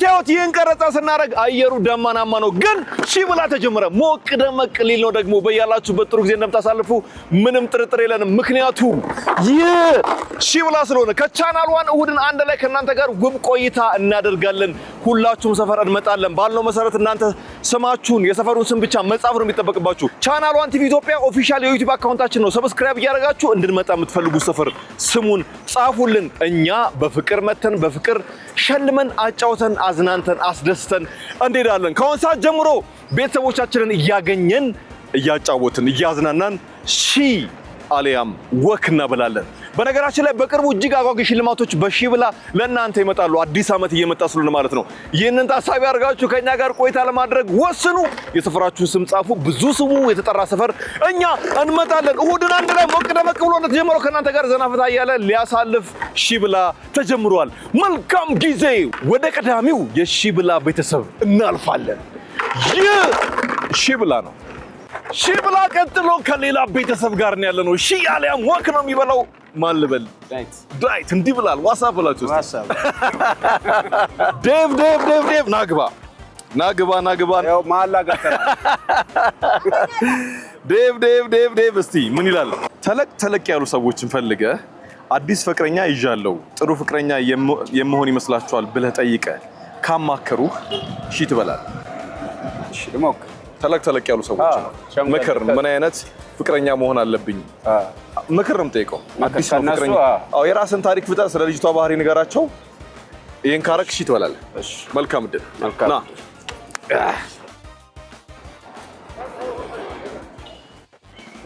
እንደምታዩት ይህን ቀረጻ ስናደርግ አየሩ ደመናማ ነው፣ ግን ሺብላ ተጀመረ። ሞቅ ደመቅ ሊል ነው። ደግሞ በያላችሁበት ጥሩ ጊዜ እንደምታሳልፉ ምንም ጥርጥር የለንም። ምክንያቱም ይህ ሺብላ ስለሆነ ከቻናል ዋን እሁድን አንድ ላይ ከእናንተ ጋር ውብ ቆይታ እናደርጋለን። ሁላችሁም ሰፈር እንመጣለን። ባልነው መሰረት እናንተ ስማችሁን የሰፈሩን ስም ብቻ መጻፍ ነው የሚጠበቅባችሁ። ቻናል ዋን ቲቪ ኢትዮጵያ ኦፊሻል የዩቲዩብ አካውንታችን ነው። ሰብስክራይብ እያደረጋችሁ እንድንመጣ የምትፈልጉት ሰፈር ስሙን ጻፉልን። እኛ በፍቅር መተን በፍቅር ሸልመን አጫውተን አዝናንተን አስደስተን እንሄዳለን። ከአሁን ሰዓት ጀምሮ ቤተሰቦቻችንን እያገኘን እያጫወትን እያዝናናን አሊያም ወክ እናበላለን። በነገራችን ላይ በቅርቡ እጅግ አጓጊ ሽልማቶች በሺብላ ለእናንተ ይመጣሉ። አዲስ ዓመት እየመጣ ስለሆነ ማለት ነው። ይህንን ታሳቢ አድርጋችሁ ከኛ ጋር ቆይታ ለማድረግ ወስኑ። የሰፈራችሁን ስም ጻፉ። ብዙ ስሙ የተጠራ ሰፈር እኛ እንመጣለን። እሁድን አንድ ላይ ሞቅ ደመቅ ብሎ እንደተጀመረው ከእናንተ ጋር ዘናፈታ እያለ ሊያሳልፍ ሺብላ ተጀምሯል። መልካም ጊዜ። ወደ ቀዳሚው የሺብላ ቤተሰብ እናልፋለን። ይህ ሺብላ ነው። ሺብላ ቀጥሎ ከሌላ ቤተሰብ ጋር ነው ያለነው። አሊያም ወክ ነው የሚበላው። ማን ልበል? ዳይት እንዲህ ብላል። ዋትስአፕ ብላችሁ ዴቭ ናግባ ያው ማላ ጋር ዴቭ እስቲ ምን ይላል? ተለቅ ያሉ ሰዎችን ፈልገ አዲስ ፍቅረኛ ይዣለው ጥሩ ፍቅረኛ የመሆን ይመስላችኋል ብለህ ጠይቀ ካማከሩ ትበላል። ደሞክ ተለቅ ያሉ ሰዎች ምክር ምን አይነት ፍቅረኛ መሆን አለብኝ ምክርም ጠይቀው። አዲስ ፍቅረኛ የራስን ታሪክ ፍጠር፣ ስለ ልጅቷ ባህሪ ንገራቸው። ይሄን ካረክ ትበላለህ። መልካም እድል። ና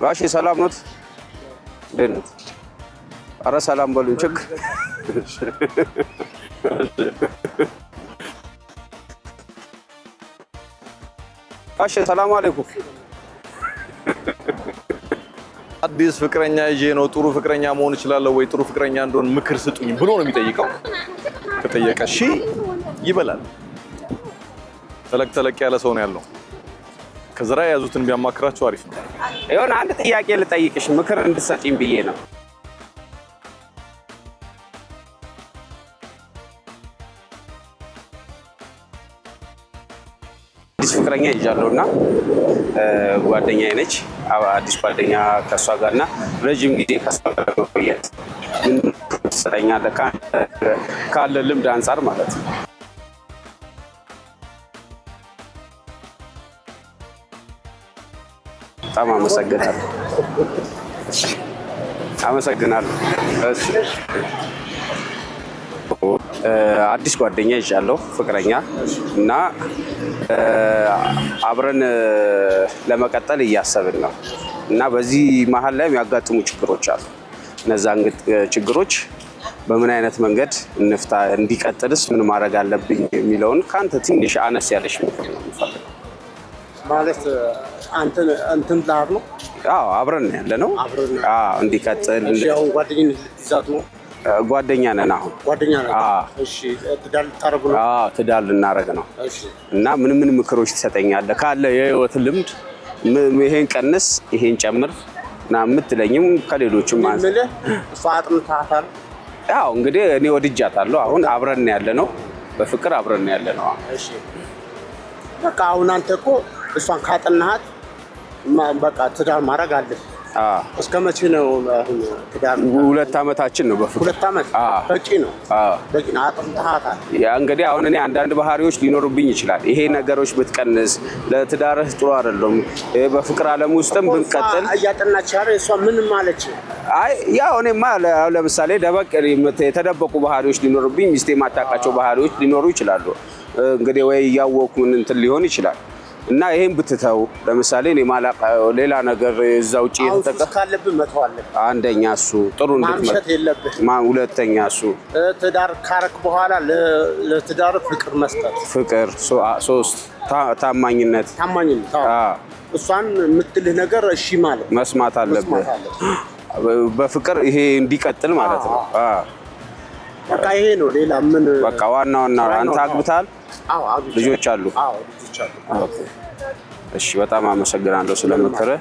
ጋሼ ሰላም ኖት? ደህና። ኧረ ሰላም በሉኝ። ችግር ጋሼ ሰላም አለይኩም። አዲስ ፍቅረኛ ይዤ ነው ጥሩ ፍቅረኛ መሆን እችላለሁ ወይ ጥሩ ፍቅረኛ እንደሆን ምክር ስጡኝ ብሎ ነው የሚጠይቀው። ከጠየቀ ይበላል። ተለቅ ያለ ሰው ነው ያለው። ከዘራ የያዙትን ቢያማክራቸው አሪፍ ነው። የሆነ አንድ ጥያቄ ልጠይቅሽ ምክር እንድትሰጪኝ ብዬ ነው። አዲስ ፍቅረኛ ይዣለሁና ጓደኛዬ ነች። አዲስ ጓደኛ ከሷ ጋርና ረጅም ጊዜ ከሷ ጋር መቆየት ምን ትሰጠኛለህ ካለ ልምድ አንፃር ማለት ነው። በጣም አመሰግናለሁ። እሺ አዲስ ጓደኛ ይዣለሁ ፍቅረኛ እና አብረን ለመቀጠል እያሰብን ነው እና በዚህ መሀል ላይ የሚያጋጥሙ ችግሮች አሉ። እነዛን ችግሮች በምን አይነት መንገድ እንፍታ፣ እንዲቀጥልስ ምን ማድረግ አለብኝ የሚለውን ካንተ ትንሽ አነስ ያለሽ ምክር ነው የምፈልገው። ማለት አንተን ዳር ነው? አዎ አብረን ያለነው። እንዲቀጥል ያው ጓደኝነት ልትይዛት ነው? ጓደኛ ነን አሁን። ጓደኛ ነን። እሺ ትዳር ልታረጉ ነው? ትዳር ልናረግ ነው። እሺ እና ምን ምክሮች ትሰጠኛለህ ካለ የህይወት ልምድ ይሄን ቀንስ ይሄን ጨምር እና የምትለኝም ከሌሎችም ማለት ፋጥም ታታል። ያው እንግዲህ እኔ ወድጃታለሁ። አሁን አብረን ያለነው በፍቅር አብረን ያለነው። እሺ በቃ አሁን አንተ እኮ እሷን ካጠናሃት በቃ ትዳር ማድረግ አለብህ። እስከ መቼ ነው አሁን ትዳር? 2 ዓመታችን ነው በፍቅር። 2 ዓመት በቂ ነው። በቂ ነው። አጥንታታል። ያ እንግዲህ አሁን እኔ አንዳንድ ባህሪዎች ሊኖርብኝ ይችላል። ይሄ ነገሮች ብትቀንስ ለትዳርህ ጥሩ አይደለም። በፍቅር ዓለም ውስጥም ብንቀጥል እያጠናች አይደል? እሷ ምን ማለች? አይ ያው እኔማ ለምሳሌ የተደበቁ ባህሪዎች ሊኖርብኝ፣ ሚስቴ የማታውቃቸው ባህሪዎች ሊኖሩ ይችላሉ። እንግዲህ ወይ እያወኩ ምን እንትን ሊሆን ይችላል እና ይሄን ብትተው ለምሳሌ እኔ ማላቅ ሌላ ነገር እዛው ውጪ የተጠቀ ካለብህ መተው አለብህ። አንደኛ እሱ ጥሩ እንድትመጣ የለብህ። ሁለተኛ እሱ ትዳር ካረክ በኋላ ለትዳር ፍቅር መስጠት፣ ፍቅር 3 ታማኝነት። እሷን የምትልህ ነገር እሺ ማለት መስማት አለብህ። በፍቅር ይሄ እንዲቀጥል ማለት ነው። በቃ ይሄ ነው። ሌላ ምን በቃ ዋና አንተ አግብታል? አዎ ልጆች አሉ? አዎ ልጆች አሉ። እሺ በጣም አመሰግናለሁ ስለምክርህ።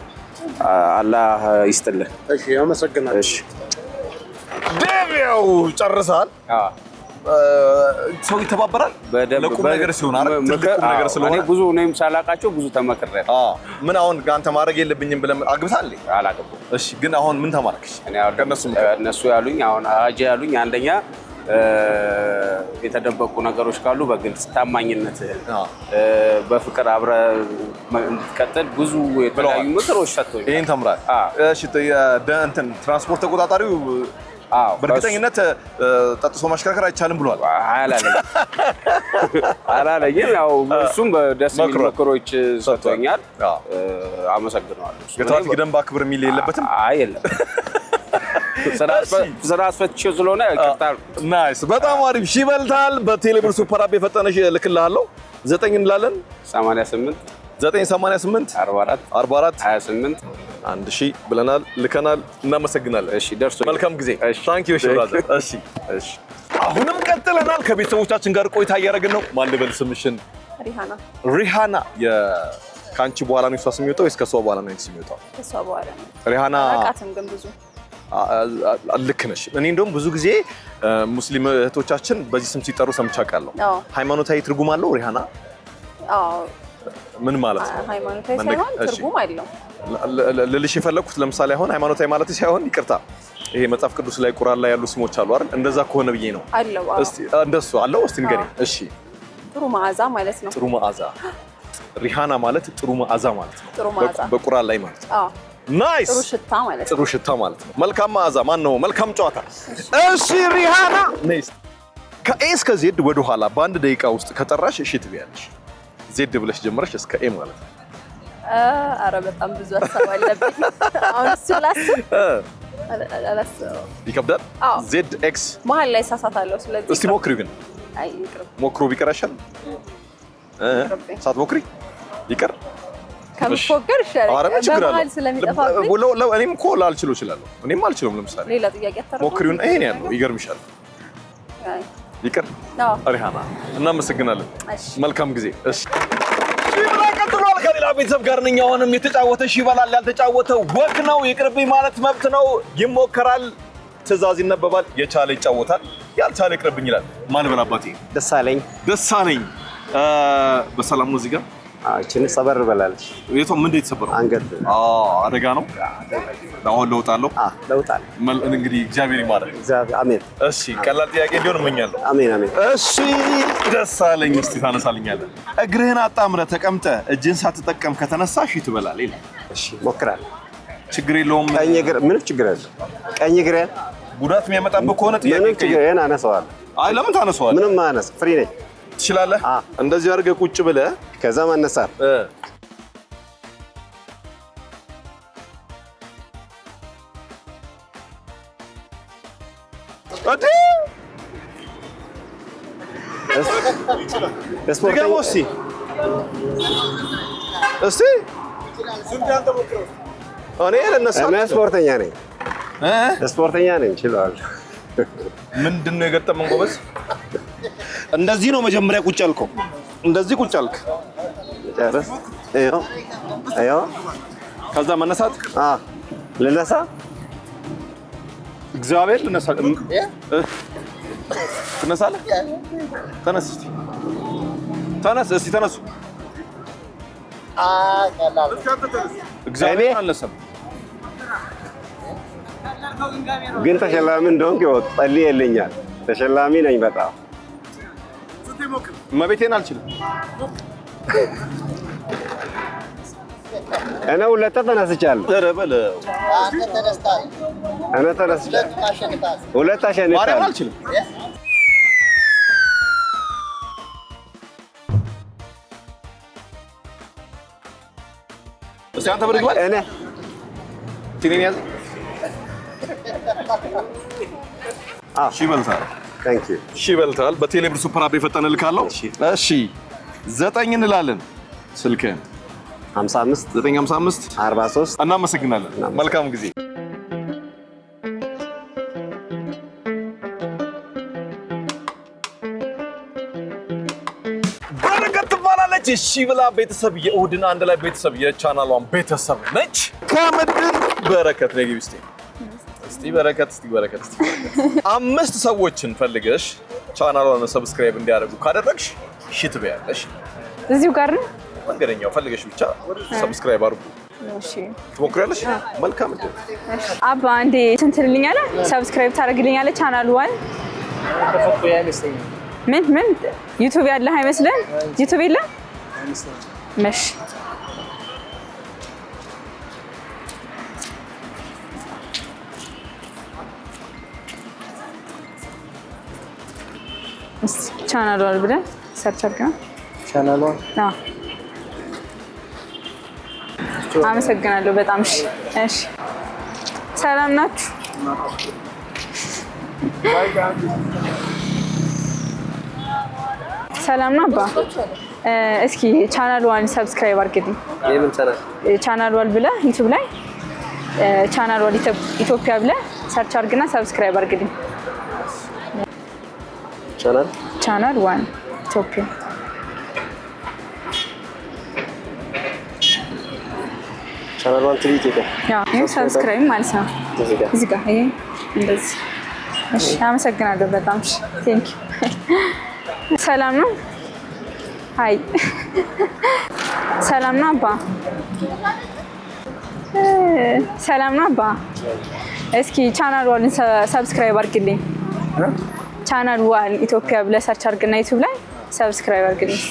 አላህ ይስጥልህ። እሺ አመሰግናለሁ። እሺ ዴቪው ጨርሳል። ሰው ይተባበራል ለቁም ነገር ሲሆን አይደል ትልቁም ነገር ስለሆነ እኔ ብዙ እኔም ሳላቃቸው ብዙ ተመክሬያለሁ ምን አሁን አንተ ማድረግ የለብኝም ብለህ አግብታል አላገባም እሺ ግን አሁን ምን ተማርክሽ እኔ እነሱ ያሉኝ አሁን አጃ ያሉኝ አንደኛ የተደበቁ ነገሮች ካሉ በግልጽ ታማኝነትህን በፍቅር አብረ እንድትቀጥል ብዙ የተለያዩ ምክሮች ሰጥቶኛል ይሄን ተምራል እሺ እንትን ትራንስፖርት ተቆጣጣሪው በእርግጠኝነት ጠጥቶ ማሽከርከር አይቻልም ብሏል አላለኝም ያው እሱም በደስ የሚል ምክሮች ሰጥቶኛል አመሰግናለሁ የትራፊክ ደንብ አክብር የሚል የለበትም አይ የለም ስራ አስፈትቼው ስለሆነ ይቅርታል ናይስ በጣም አሪፍ ሺ በልታል በቴሌብር ሱፐር አፕ የፈጠነሽ ልክልሃለሁ 9 እንላለን 88 988 44 28 1000 ብለናል ልከናል እናመሰግናለን እሺ ደርሶ መልካም ጊዜ ታንክ ዩ ብራዘር እሺ አሁንም ቀጥለናል ከቤተሰቦቻችን ጋር ቆይታ እያደረግን ነው ማን ልበል ስምሽን ሪሃና የካንቺ በኋላ ነው እሷ የሚወጣው እስከ እሷ በኋላ ነው የሚወጣው እሷ በኋላ ነው ሪሃና አቃተም ግን ብዙ ልክ ነሽ እኔ እንደውም ብዙ ጊዜ ሙስሊም እህቶቻችን በዚህ ስም ሲጠሩ ሰምቼ አውቃለሁ ሃይማኖታዊ ትርጉም አለው ሪሃና ምን ማለት ነው ሃይማኖታዊ ሳይሆን ትርጉም አለው ልልሽ የፈለኩት ለምሳሌ አሁን ሃይማኖታዊ ማለት ሳይሆን ይቅርታ ይሄ መጽሐፍ ቅዱስ ላይ ቁርአን ላይ ያሉ ስሞች አሉ አይደል እንደዛ ከሆነ ብዬ ነው አለው እስቲ እንደሱ አለው እስቲ ንገሪኝ እሺ ጥሩ መዓዛ ማለት ነው ጥሩ መዓዛ ሪሃና ማለት ጥሩ መዓዛ ማለት ነው ጥሩ መዓዛ በቁርአን ላይ ማለት ነው ናይስ ጥሩ ሽታ ማለት ነው ጥሩ ሽታ ማለት ነው መልካም መዓዛ ማን ነው መልካም ጨዋታ እሺ ሪሃና ነይስ ከኤ እስከ ዜድ ወደ ኋላ በአንድ ደቂቃ ውስጥ ከጠራሽ እሺ ትበያለሽ ዜድ ብለሽ ጀመረሽ እስከ ኤ ማለት ነው አረ በጣም ብዙ ሀሳብ አለብኝ አሁን ስላስብ ይከብዳል ዜድ ኤክስ መሀል ላይ ሳሳታለሁ ስለዚህ እስቲ ሞክሪው ግን አይ ይቅር ሞክሩ ቢቀርሻል ሳትሞክሪ ይቅር ከምፎገር ይሻላል በመሀል ስለሚጠፋብኝ እኔም እኮ ላልችለው እችላለሁ እኔም አልችለውም ለምሳሌ ሌላ ጥያቄ አታረጉ ሞክሪውን ይሄን ያለው ይገርምሻል ይቅር ሪሃና እናመሰግናለን መልካም ጊዜ እሺ ይብላ ቀጥሏል ከሌላ ቤተሰብ ጋር ነኝ አሁንም የተጫወተ ይበላል ያልተጫወተ ወክ ነው ይቅርብኝ ማለት መብት ነው ይሞከራል ትዕዛዝ ይነበባል የቻለ ይጫወታል ያልቻለ ይቅርብኝ ይላል ማን በላባቴ ደሳለኝ በሰላም ነው እዚህ ጋር እቺን ሰበር በላለች የቶም ምን እንደተሰበረ አንገት አደጋ ነው አሁን ለውጣለሁ እንግዲህ እግዚአብሔር ይማረን አሜን እሺ ቀላል ጥያቄ እንዲሆን እመኛለሁ አሜን እሺ ደሳለኝ እስቲ ታነሳልኛለህ እግርህን አጣምረህ ተቀምጠህ እጅን ሳትጠቀም ከተነሳሽ ትበላለህ ይላል እሺ ሞክራለሁ ችግር የለውም ቀኝ እግር ምን ችግር አለ ቀኝ እግር ጉዳት የሚያመጣብህ ከሆነ ጥያቄ ምን ችግር የና አነሳዋለሁ አይ ለምን ታነሳዋለህ ምንም ማነስ ፍሪ ነኝ ትችላለህ እንደዚህ አድርገህ ቁጭ ብለህ ከዛ ማነሳት አዲ እስቲ እኔ ለነሳ ስፖርተኛ ነኝ እችላለሁ ምንድነው የገጠመን ጎበዝ እንደዚህ ነው መጀመሪያ ቁጭ አልከው እንደዚህ ቁጭ አልክ ጨርስ አዮ ከዛ መነሳት ልነሳ እግዚአብሔር ልነሳ ትነሳለህ ተነስ እስቲ ተነሱ እግዚአብሔር አልነሳም ግን ተሸላሚ እንደሆንክ ጸልይ የለኛል ተሸላሚ ነኝ በጣም መቤቴን አልችልም እኔ ሁለቴ ተነስቻለሁ ኧረ በለው እኔ ተነስቻለሁ ሁለቴ አሸንፋለሁ ማርያም አልችልም እስቲ አንተ ብድግ በል እኔ ትኔን ያዝ ሺ በልታል ታንክ ዩ ሺ በልታል በቴሌብር ሱፐር አፕ የፈጠነ ልካለሁ እሺ 9 እንላለን ስልክህን 55 955 43 እናመሰግናለን መልካም ጊዜ በረከት ትባላለች እሺ ብላ ቤተሰብ የእሁድን አንድ ላይ ቤተሰብ የቻናሏን ቤተሰብ ነች ከምድር በረከት ነግቢ እስቲ እስቲ በረከት 5 ሰዎችን ፈልገሽ ቻናሉን ሰብስክራይብ እንዲያደርጉ ካደረግሽ እሺ ትበያለሽ እዚሁ ጋር ነው መንገደኛው ፈልገሽ ብቻ ሰብስክራይብ አድርጉ እሺ ትሞክሪያለሽ መልካም እድል አባ አንዴ ትንትልኛለ ሰብስክራይብ ታደርግልኛለ ቻናሉን ምን ዩቲዩብ ያለ አይመስልም ዩቲዩብ የለም መሽ ቻናሉን ብለን ሰርች አድርገን ቻናሉን አመሰግናለሁ በጣም እሺ ሰላም ናችሁ ሰላም ነው አባ እስኪ ቻናሉን ሰብስክራይብ አድርግልኝ የምን ቻናሉን ብለ ዩቲዩብ ላይ ቻናሉን ኢትዮጵያ ብለ ሰርች አድርግና ሰብስክራይብ አድርግልኝ ቻናል 1 ኢትዮጵያ ቻናል 1 TV ኢትዮጵያ ያው ሰብስክራይብ ማለት ነው እዚህ ጋር ይሄ እንደዚህ እሺ አመሰግናለሁ በጣም እሺ ቴንክ ዩ ሰላም ነው ሃይ ሰላም ነው አባ ሰላም ነው አባ እስኪ ቻናሉን ሰብስክራይብ አድርግልኝ ቻናል 1 ኢትዮጵያ ብለህ ሰርች አድርግና ዩቲዩብ ላይ ሰብስክራይብ አድርግልኝ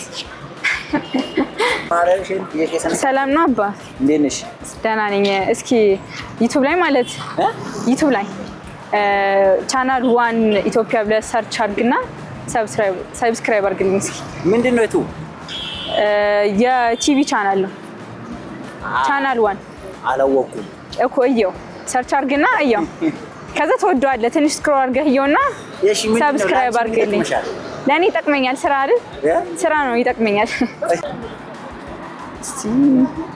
ሰላም ነው አባ እንዴት ነሽ ደህና ነኝ እስኪ ዩቲዩብ ላይ ማለት ዩቲዩብ ላይ ቻናል 1 ኢትዮጵያ ብለህ ሰርች አድርግና ሰብስክራይብ አድርግልኝ እስኪ ምንድነው እቱ የቲቪ ቻናል ነው ቻናል 1 አላወኩም እኮ እየው ሰርች አድርግና እየው ከዛ ተወደዋለህ ትንሽ ስክሮል አድርገህ እየውና ሰብስክራይብ አድርግልኝ ለኔ ይጠቅመኛል ስራ አይደል ስራ ነው ይጠቅመኛል እስቲ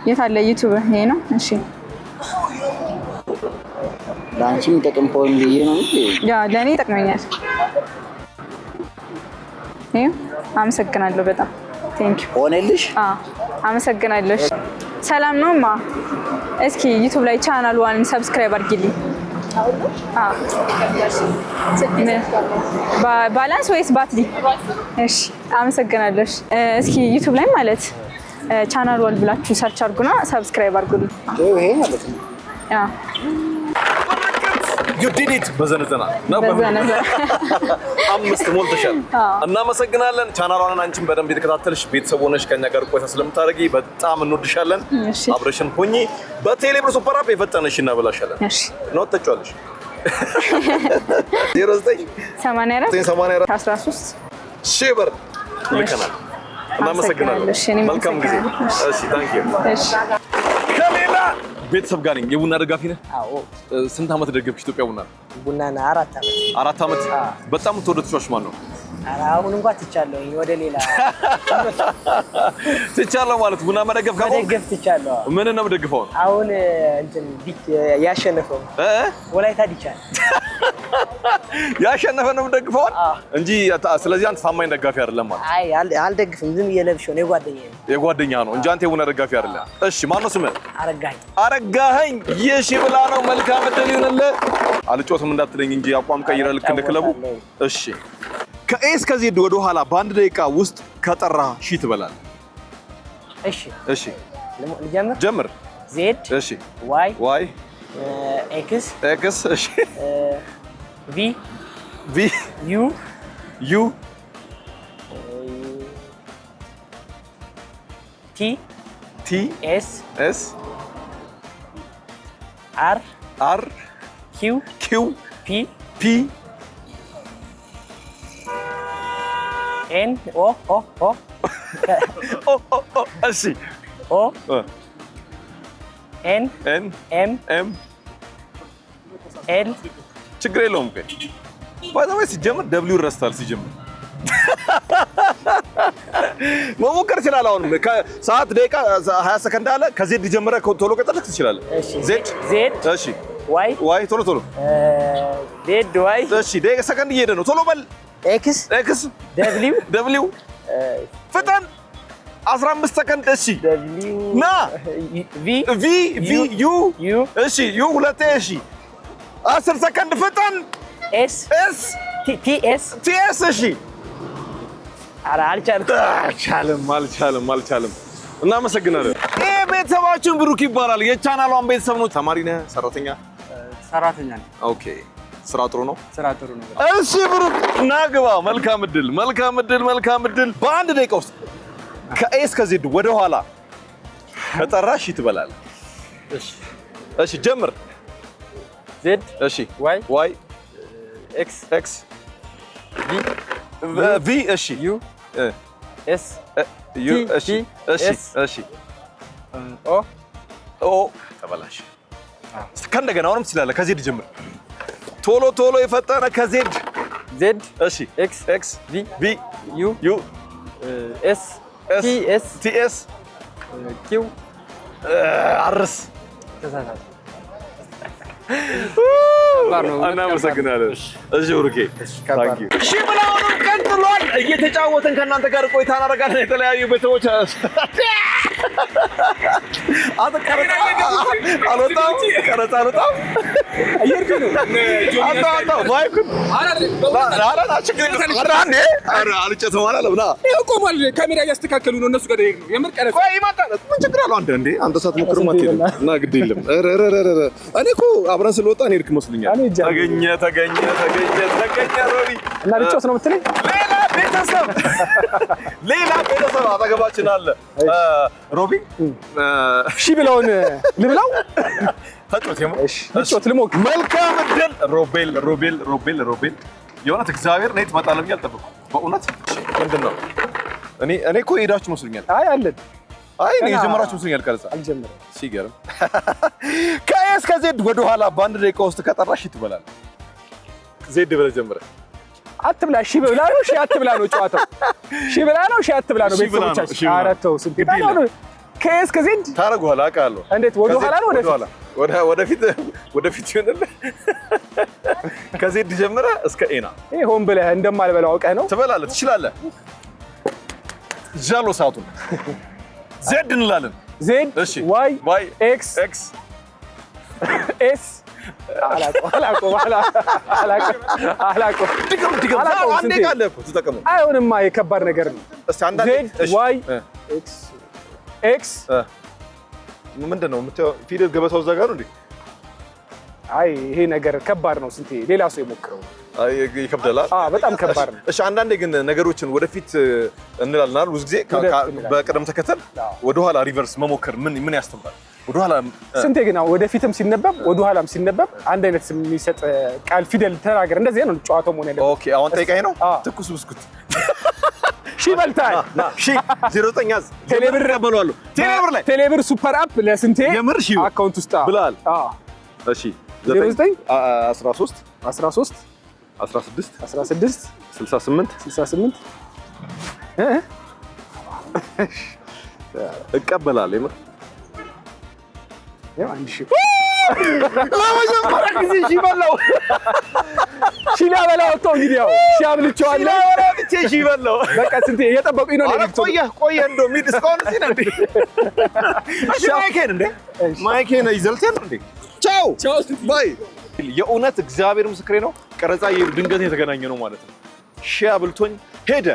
የታለ ዩቲዩብ ይሄ ነው እሺ ላንቺም ይጠቅም ፖይንት ይሄ ነው ያ ለኔ ይጠቅመኛል ይሄ አመሰግናለሁ በጣም ቴንክ ዩ ሆነልሽ አመሰግናለሁ ሰላም ነውማ እስኪ ዩቲዩብ ላይ ቻናል 1 ሰብስክራይብ አድርጊልኝ ባላንስ ወይስ ባትሪ እሺ አመሰግናለሁ እስኪ ዩቲዩብ ላይ ማለት ቻናል 1 ብላችሁ ሰርች አድርጉና ሰብስክራይብ አድርጉልኝ ይሄ ማለት ነው ያ you did it በዘነዘና ነው አምስት ሞልተሻል እናመሰግናለን ቻናሉን አንቺን በደንብ የተከታተልሽ ቤተሰብ ሆነሽ ከኛ ጋር ቆይታ ስለምታደርጊ በጣም እንወድሻለን አብረሽን ሆኚ በቴሌብር ሱፐር አፕ የፈጠነሽ እናበላሻለን እሺ ነው ተጫዋለሽ 0984 13 ሺበር ልከናል እናመሰግናለን መልካም ጊዜ እሺ ታንክ ዩ እሺ ከሌላ ቤተሰብ ጋር ነኝ የቡና ደጋፊ ነህ አዎ ስንት አመት ደገፍሽ ኢትዮጵያ ቡና 4 አመት በጣም ተወደደ ተጫዋች ማን ነው አሁን እንኳን ትቻለሁ ወደ ሌላ ትቻለሁ ማለት ቡና መደገፍ ካቆም መደገፍ ትቻለሁ ምን ነው መደገፈው አሁን እንትን ያሸነፈው ወላይታ ዲቻ ያሸነፈ ነው መደገፈው እንጂ ስለዚህ አንተ ታማኝ ደጋፊ አይደለም ማለት አይ አልደግፍም ዝም እየለብሽው ነው የጓደኛ ነው እንጂ አንተ የቡና ደጋፊ አይደለም እሺ ማን ነው ስምህ አረጋኸኝ የሺብላ ነው መልካም እድል ይሁንልህ አልጮትም እንዳትለኝ እንጂ አቋም ቀይረህ ልክ እንደ ክለቡ እሺ ከኤ እስከ ዜድ ወደ ኋላ በአንድ ደቂቃ ውስጥ ከጠራ ሺ ትበላለህ እሺ ጀምር ዜድ እሺ ዋይ ኤክስ እሺ ቪ ዩ ቲ ኤስ አር ኪው ፒ ኤን ኦ እሺ ኦ ኤን ኤም ኤል ችግር የለውም ቆይ ባይዘው ሲጀምር ደብሊው ረስታል ሲጀምር መሞከር ይችላል አሁን ከሰዓት ደቂቃ 20 ሰከንድ አለ ከዜድ ጀምረህ ቶሎ ቀጥለህ ትችላለህ ዜድ እሺ ዋይ ቶሎ ዜድ ዋይ እሺ ደቂቃ ሰከንድ እየሄደ ነው ቶሎ በል ኤክስ ደብሊው ፍጠን 15 ሰከንድ እሺ ና ቪ ዩ እሺ ዩ ሁለቴ እሺ 10 ሰከንድ ፍጠን። ኤስ ኤስ ቲኤስ ቲኤስ እሺ ኧረ አልቻለም። እናመሰግናለን። ይሄ ቤተሰባችን ብሩክ ይባላል። የቻናሏን ቤተሰብ ነው። ተማሪ ነህ? ሰራተኛ ነኝ። ኦኬ። ስራ ጥሩ ነው? ስራ ጥሩ ነው። እሺ ብሩክ ናግባ። መልካም እድል። በአንድ ደቂቃ ውስጥ ከኤ እስከ ዜድ ወደ ኋላ ከጠራሽ ትበላለህ። እሺ ጀምር። ዜድ እሺ ዋይ ኤክስ ቪ እሺ ዩ ኤስ እሺ ኦ ተበላሽ። ከእንደገና አሁንም ትችላለህ። ከዜድ ጀምር። ቶሎ የፈጠነ ከዜድ ዜድ እሺ ኤክስ ቪ ዩ ኤስ ቲኤስ ኪው አርስ። እናመሰግናለን። እሺ ብሩኬ እሺ ብላውንም ቀጥሏል። እየተጫወትን ከእናንተ ጋር ቆይታ እናደርጋለን። የተለያዩ ቤተሰቦች አልወጣም ካሜራ እያስተካከሉ ነው እነሱ ጋር ነው የምር ቀረጽ። ምን ችግር አለው? አንተ ሳትሞክር አትሄድም እና ግድ የለም። እኔ እኮ አብረን ስለወጣ እኔ እርክ መስሎኛል። ተገኘ ሮቢ እና ልጮት ነው የምትለኝ? ሌላ ቤተሰብ አጠገባችን አለ። ሮቢ ሺ ብለውን ልብላው ተጮት ልጮት ልሞክር። መልካም እድል ሮቤል። የእውነት እግዚአብሔር ነይ ትመጣለህ ብዬ አልጠበኩም። በእውነት ምንድን ነው? እኔ እኮ ሄዳችሁ መስሎኛል። አይ እኔ የጀመራችሁ መስሎኛል። ቀረጻ አልጀመረም። ሲገርም ከኤ እስከ ዜድ ወደ ኋላ በአንድ ደቂቃ ውስጥ ከጠራሽ ትበላለህ። ዜድ ብለህ ጀምረህ አትብላ። ሺ ብላ ነው ሺ አትብላ ነው ጨዋታው። ሺ ብላ ነው ሺ አትብላ ነው ቤተሰቦቻችን። ኧረ ተው ስንት ነው? ከኤ እስከ ዜድ ታደርገዋለህ። አውቃለሁ። እንዴት ወደ ኋላ ነው ወደፊት ይሆንልህ። ከዜድ ጀምረህ እስከ ኤ ና። ይሄ ሆን ብለህ እንደማልበላው አውቀህ ነው። ትበላለህ፣ ትችላለህ። ጃሎ ሰዓቱን ዜድ እንላለን። ዜድ ዋይ ኤክስ ኤስ አላውቀውም። አንዴ ቃል እኮ ተጠቀመው። አይሆንማ፣ የከባድ ነገር ነው። ዜድ ዋይ ኤክስ ምንድን ነው የምታየው? ፊደል ገበታው እዛ ጋር ነው እንዴ? አይ ይሄ ነገር ከባድ ነው። ስንቴ ሌላ ሰው የሞክረው። ይከብዳል። በጣም ከባድ ነው። እሺ አንዳንዴ ግን ነገሮችን ወደፊት እንላለን። ብዙ ጊዜ በቅደም ተከተል ወደኋላ ሪቨርስ መሞከር ምን ያስተምራል? ወደኋላ ስንቴ ግን ወደፊትም ሲነበብ ወደኋላም ሲነበብ አንድ አይነት የሚሰጥ ቃል ፊደል ተናገር። እንደዚህ ነው ጨዋታው መሆን ያለበት። ኦኬ አሁን ጠይቀኝ ነው። ትኩስ ብስኩት ሺ በልታል። ሺ 09 ያዝ። ቴሌብር ቀበሏል። ቴሌብር ሱፐር አፕ ለስንቴ የምር ሺ አካውንት ውስጥ ብላል። እሺ 09 13 16 68 እቀበላለሁ። የምር ያው አንድ ሺ ለመጀመሪያ ጊዜ ሺ በላው። ሺ ላበላው ተው እንግዲህ ያው ሺ አብልቼዋለሁ። ሺ በላው። በቃ ስንቴ እየጠበቁኝ ነው። ቆየ እንደው ሚድ እስካሁን እዚህ ነው እንዴ? እሺ ማይኬን ይዘልተን እንዴ? ቻው ባይ። የእውነት እግዚአብሔር ምስክሬ ነው። ቀረጻ ድንገት የተገናኘ ነው ማለት ነው። ሺ አብልቶኝ ሄደ።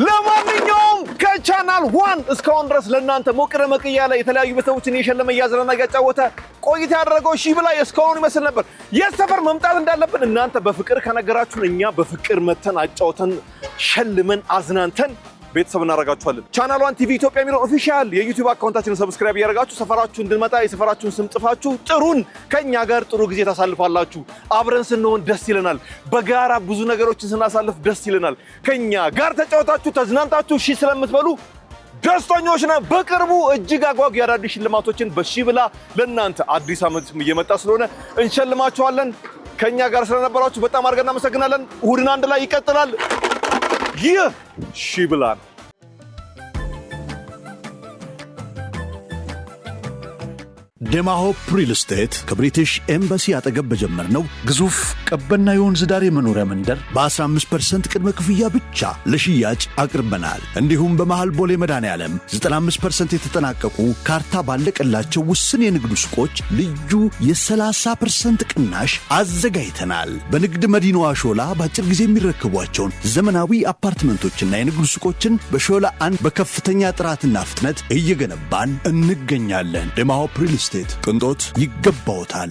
ለማንኛውም ከቻናል 1 እስካሁን ድረስ ለእናንተ ሞቅ ደመቅ እያለ የተለያዩ ቤተሰቦችን እየሸለመ እያዝናና እያጫወተ ቆይታ ያደረገው ሺ ብላ እስካሁን ይመስል ነበር። የሰፈር መምጣት እንዳለብን እናንተ በፍቅር ከነገራችሁን እኛ በፍቅር መተን አጫውተን ሸልመን አዝናንተን ቤተሰብ እናደርጋችኋለን። ቻናል 1 ቲቪ ኢትዮጵያ የሚለው ኦፊሻል የዩቲዩብ አካውንታችንን ሰብስክራይብ እያደረጋችሁ ሰፈራችሁ እንድንመጣ የሰፈራችሁን ስም ጽፋችሁ ጥሩን። ከኛ ጋር ጥሩ ጊዜ ታሳልፋላችሁ። አብረን ስንሆን ደስ ይለናል። በጋራ ብዙ ነገሮችን ስናሳልፍ ደስ ይለናል። ከኛ ጋር ተጫወታችሁ ተዝናንታችሁ ሺ ስለምትበሉ ደስተኞች ነን። በቅርቡ እጅግ አጓጊ አዳዲስ ሽልማቶችን በሺ ብላ ለእናንተ አዲስ ዓመት እየመጣ ስለሆነ እንሸልማችኋለን። ከኛ ጋር ስለነበራችሁ በጣም አድርገን እናመሰግናለን። እሁድን አንድ ላይ ይቀጥላል። ይህ ሺ ብላ ነው። ደማሆፕ ሪል ስቴት ከብሪቲሽ ኤምባሲ አጠገብ በጀመርነው ግዙፍ ቀበና የወንዝ ዳር የመኖሪያ መንደር በ15% ቅድመ ክፍያ ብቻ ለሽያጭ አቅርበናል። እንዲሁም በመሃል ቦሌ መድኃኔዓለም 95% የተጠናቀቁ ካርታ ባለቀላቸው ውስን የንግድ ሱቆች ልዩ የ30% ቅናሽ አዘጋጅተናል። በንግድ መዲናዋ ሾላ በአጭር ጊዜ የሚረከቧቸውን ዘመናዊ አፓርትመንቶችና የንግድ ሱቆችን በሾላ አንድ በከፍተኛ ጥራትና ፍጥነት እየገነባን እንገኛለን። ደማሆፕ ሪል ስቴት ቅንጦት ይገባዎታል።